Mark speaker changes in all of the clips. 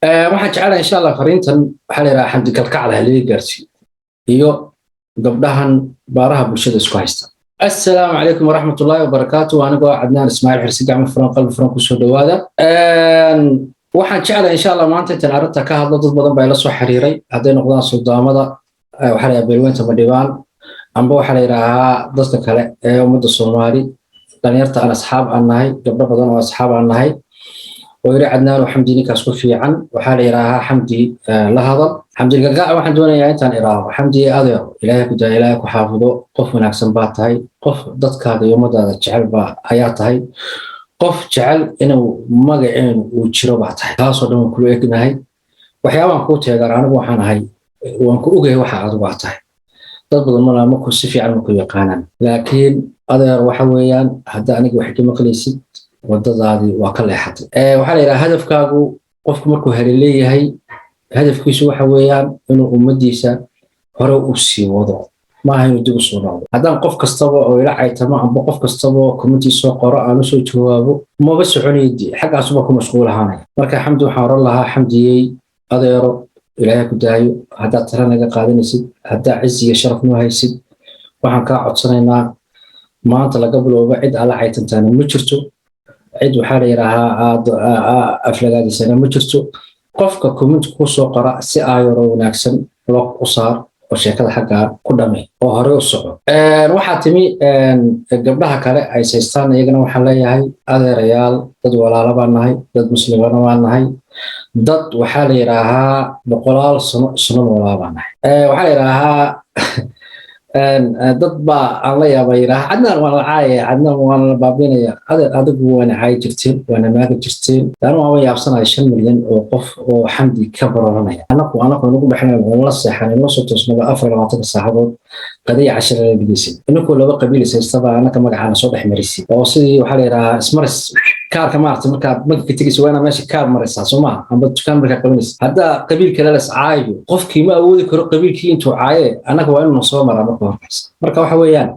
Speaker 1: waxaan jecelahay insha allah fariintan waxaa la yidhaha xamdi kalkacda halii gaarsiiyo iyo gabdhahan baaraha bulshada isku haysta. assalaamu calaykum waraxmatullaahi wabarakaatu. anigoo cadnaan ismaaciil xirsi gacmo furan qalbi furan kusoo dhawaada. waxaan jecelahay insha allah maanta intaan arrinta ka hadlo dad badan baa ila soo xiriiray hadday noqdaan suldaamada waxaa la yidhaha beelweynta madhibaan amba waxaa la yidhaahaa dadka kale ee ummadda soomaali dhalinyarta aan asxaab aan nahay gabdho badan oo asxaab aan nahay ويري عدنان وحمدي نكاس كفي عن وحال يراها حمدي لهذا حمدي القاع وحن دوني انتان إراها حمدي أذير إلهي كدا إلهي كحافظه قف من أكسن باتهاي قف ضدك هذا يوم هذا جعل بحياتهاي قف جعل إنه مقعين وتشرو باتهاي تاسو دون كل إكنهاي وحيوان كوتي أقار عنه وحان هاي وانكو أوغي وحا عدو باتهاي ضد المرأة مكو سفي عن مكو يقانا لكن أذير وحويان هدا أنك وحكي مقليسي wadadaadii waa ka leexatay waxaa la yiraahdaa hadafkaagu qofku markuu haleeyahay hadafkiisu waxa weeyaan inuu ummadiisa hore u sii wado ma aha inuu dib u soo noqdo haddaan qof kastaba oo ila caytamo amba qof kastaba oo committee soo qoro aan soo jawaabo maba soconaydii xaggaas ba ku mashquul ahaanay marka xamdi waxaan oran lahaa xamdiyey adeero ilaahay ku daayo haddaad tala naga qaadanaysid haddaa cizi iyo sharaf noo haysid waxaan kaa codsanaynaa maanta laga bilowba cid alla caytantaana ma jirto cid waxaa la yidhaahaa aflagaadisana ma jirto qofka community ku soo qora si aayaro wanaagsan loo u saar oo sheekada xaggaa ku dhamay oo hore u soco waxaa timi gabdhaha kale ay saystaan iyagana waxaan leeyahay adeerayaal dad walaalo baan nahay dad muslimana baan nahay dad waxaa la yidhaahaa boqolaal sano walaa baan nahay waxaa la yidhaahaa dad baa aan la yaaba yiraahdo cadnaan waan la caayay cadnaan waan la baabinaya adigu waana caay jirteen waana maaga jirteen anuu aan yaabsanahay 5 milyan oo qof oo xamdi ka baranaya anagu nagu baxnaa oo la seexanay la soo toosnaba 24 saacadood qadiya 10 la bilisay inuu laba qabiil saystaba anaka magacaana soo dhaxmarisi oo sidii waxa la yiraahdaa ismaris kaarka maartay marka bankiga tigis waana meesha kaar maraysa Soomaa amba dukaan marka qabilis hadda qabiil kale la caayo qofkii ma awoodi karo qabiilkii intuu caaye anaga waa inuu soo maraa marka waxa weeyaan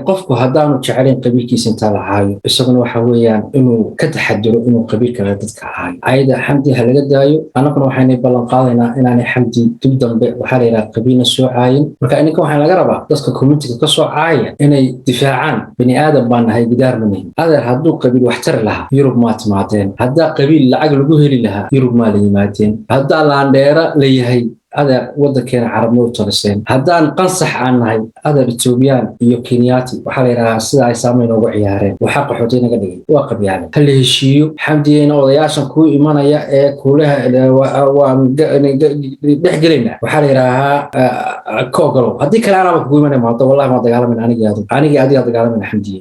Speaker 1: qofku haddaanu jecelin qabiilkiisa inta la caayo isaguna waxa weeyaan inuu ka taxadiro inuu qabiil kale dadka caayo ayda xamdi halaga daayo anaguna waxaan ballan qaadaynaa inaan xamdi dib dambe waxa la yiraahdaa qabiilna soo caayin marka ininka waxaan laga rabaa dadka community ka soo caaya inay difaacaan bani aadam baan nahay gidaar manihin adeer hadduu qabiil wax tar lahaa yurub ma timaadeen haddaa qabiil lacag lagu heli lahaa yurub ma la yimaadeen haddaa laandheera la yahay adeer waddankeena carabna u taliseen haddaan qansax aan nahay adeer Ethiopian iyo Kenyaati waxaa la yiraahdaa sida ay saameyn ugu ciyaareen waxa qaxootay naga dhigay waa qabyaalad hal heshiiyo xamdiyeyna odayaashan ku imanaya ee kuulaha waan dhexgelina waxaa la yiraahdaa koogalo haddii kale aanaba ku imanay maanta wallahi ma dagaalamin aniga adiga dagaalamin xamdiye